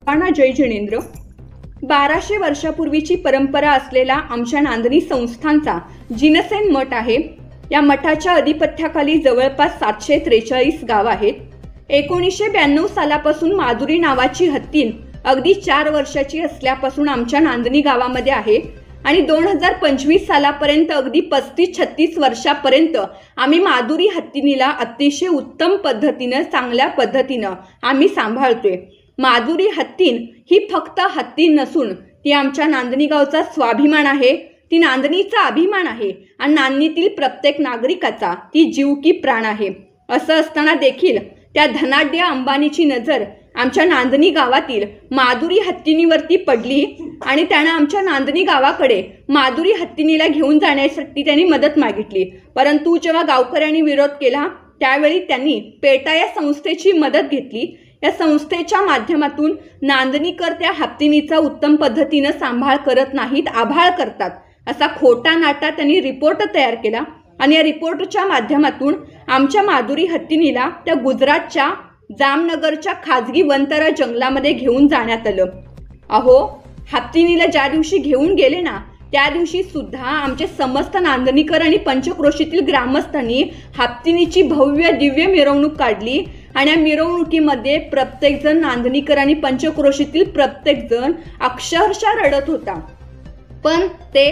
पाना जय जिनेंद्र। 1200 वर्षापूर्वीची परंपरा असलेला आमच्या नांदणी संस्थांचा जिनसेन मठ आहे। या मठाच्या अधिपत्याखाली जवळपास 743 गाव आहेत। 1992 सालापासून माधुरी नावाची हत्तीन अगदी 4 वर्षाची असल्यापासून आमच्या नांदणी गावामध्ये आहे आणि 2025 सालापर्यंत अगदी 35-36 वर्षापर्यंत आम्ही माधुरी हत्तीनीला अतिशय उत्तम पद्धतीने चांगल्या पद्धतीने आम्ही सांभाळतोय। माधुरी हत्तीन ही फक्त हत्ती नसून ती आमच्या नांदणी गावचा स्वाभिमान आहे, ती नांदणीचा अभिमान आहे आणि नांदणीतील प्रत्येक नागरिकाचा ती जीव की प्राण आहे। असं असताना देखील त्या धनाढ्य अंबानीची नजर आमच्या नांदणी गावातील माधुरी हत्तीनीवरती पडली आणि त्याने आमच्या नांदणी गावाकडे माधुरी हत्तीनीला घेऊन जाण्यासाठी त्यांनी मदत मागितली। परंतु जेव्हा गावकऱ्यांनी विरोध केला त्यावेळी त्यांनी पेटा या संस्थेची मदत घेतली। या संस्थेच्या माध्यमातून नांदणीकर त्या हत्तीनीचा उत्तम पद्धतीने सांभाळ करत नाहीत, आभाळ करतात असा खोटा नाटा त्यांनी रिपोर्ट तयार केला आणि या रिपोर्टच्या माध्यमातून आमच्या माधुरी हत्तीनीला त्या गुजरातच्या जामनगरच्या खाजगी वनतरा जंगलामध्ये घेऊन जाण्यात आलं। अहो, हत्तीनीला ज्या दिवशी घेऊन गेले ना त्या दिवशी सुद्धा आमचे समस्त नांदणीकर आणि पंचक्रोशीतील ग्रामस्थांनी हत्तीनीची भव्य दिव्य मिरवणूक काढली आणि या मिरवणुकीमध्ये प्रत्येक जण नांदणीकर आणि पंचक्रोशीतील प्रत्येक जण अक्षरशः रडत होता, पण ते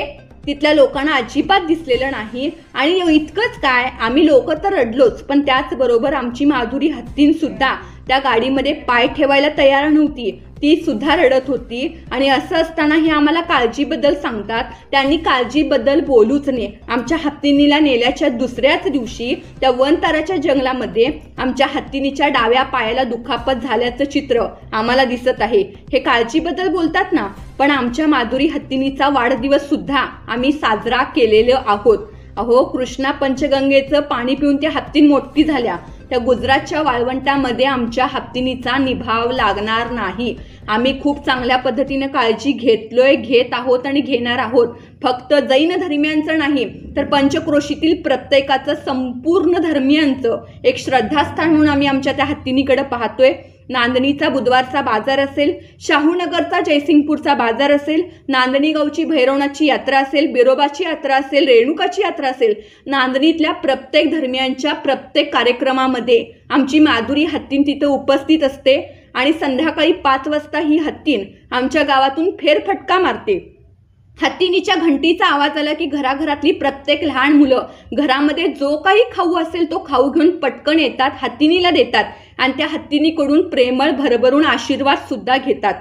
तिथल्या लोकांना अजिबात दिसलेलं नाही। आणि इतकंच काय, आम्ही लोक तर रडलोच, पण त्याचबरोबर आमची माधुरी हत्तीन सुद्धा त्या गाडीमध्ये पाय ठेवायला तयार नव्हती, ती सुद्धा रडत होती। आणि असं असताना हे आम्हाला काळजीबद्दल सांगतात, त्यांनी काळजीबद्दल बोलूच नये। आमच्या हत्तीनीला नेल्याच्या दुसऱ्याच दिवशी त्या वनताराच्या जंगलामध्ये आमच्या हत्तीनीच्या डाव्या पायाला दुखापत झाल्याचं चित्र आम्हाला दिसत आहे। हे काळजीबद्दल बोलतात ना, पण आमच्या माधुरी हत्तीनीचा वाढदिवस सुद्धा आम्ही साजरा केलेलो आहोत। अहो, कृष्णा पंचगंगेचं पाणी पिऊन त्या हत्तीन मोठी झाल्या, त्या गुजरातच्या वाळवंटामध्ये आमच्या हत्तीनीचा निभाव लागणार नाही। आम्ही खूप चांगल्या पद्धतीने काळजी घेतलोय, घेत आहोत आणि घेणार आहोत। फक्त जैन धर्मियांचं नाही तर पंचक्रोशीतील प्रत्येकाचं, संपूर्ण धर्मियांचं एक श्रद्धास्थान म्हणून आम्ही आमच्या त्या हत्तीनीकडे पाहतोय। नांदणीचा बुधवारचा बाजार असेल, शाहूनगरचा जयसिंगपूरचा बाजार असेल, नांदणी गावची भैरवनाथची यात्रा असेल, बिरोबाची यात्रा असेल, रेणुकाची यात्रा असेल, नांदणीतल्या प्रत्येक धर्मियांच्या प्रत्येक कार्यक्रमामध्ये आमची माधुरी हत्तीन तिथे उपस्थित असते आणि संध्याकाळी 5 वाजता ही हत्तीन आमच्या गावातून फेरफटका मारते। हत्तीनीच्या घंटीचा आवाज आला की घराघरातली प्रत्येक लहान मुलं घरामध्ये जो काही खाऊ असेल तो खाऊ घेऊन पटकन येतात, हत्तीनीला देतात आणि त्या हत्तीनीकडून प्रेमळ भरभरून आशीर्वाद सुद्धा घेतात।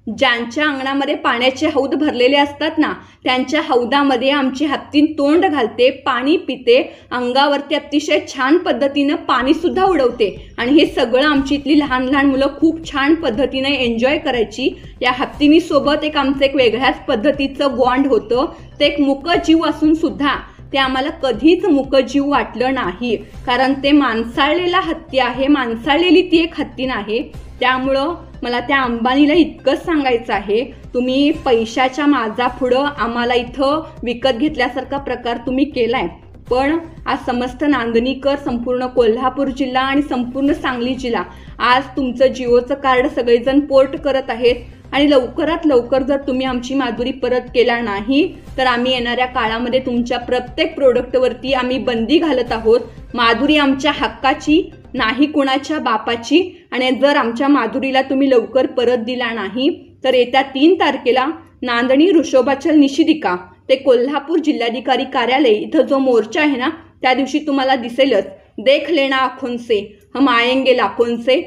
ज्यांच्या अंगणामध्ये पाण्याचे हौद भरलेले असतात ना, त्यांच्या हौदामध्ये आमची हत्तीन तोंड घालते, पाणी पिते, अंगावरती अतिशय छान पद्धतीनं पाणी सुद्धा उडवते आणि हे सगळं आमची इथली लहान लहान मुलं खूप छान पद्धतीने एन्जॉय करायची। या हत्तीनी सोबत आमचं एक वेगळ्याच पद्धतीचं बॉन्ड होतं। ते एक मुकजीव असून सुद्धा ते आम्हाला कधीच मुकजीव वाटलं नाही, कारण ते माणसाळलेला हत्ती आहे, माणसाळलेली ती एक हत्तीन आहे। त्यामुळं मला त्या अंबानीला इतकंच सांगायचं आहे, तुम्ही पैशाच्या माझापुढं आम्हाला इथं विकत घेतल्यासारखा प्रकार तुम्ही केलाय, पण आज समस्त नांदणीकर, संपूर्ण कोल्हापूर जिल्हा आणि संपूर्ण सांगली जिल्हा आज तुमचं जिओचं कार्ड सगळेजण पोर्ट करत आहेत आणि लवकरात लवकर जर तुम्ही आमची माधुरी परत केला नाही तर आम्ही येणाऱ्या काळामध्ये तुमच्या प्रत्येक प्रोडक्टवरती आम्ही बंदी घालत आहोत। माधुरी आमच्या हक्काची, नाही कुणाच्या बापाची, आणि जर आमच्या माधुरीला तुम्ही लवकर परत दिला नाही तर येत्या 3 तारखेला नांदणी ऋषभाचल निषेधिका ते कोल्हापूर जिल्हाधिकारी कार्यालय इथं जो मोर्चा आहे ना, त्या दिवशी तुम्हाला दिसेलच, देख लेना आँखों से हम आएंगे लाखों से।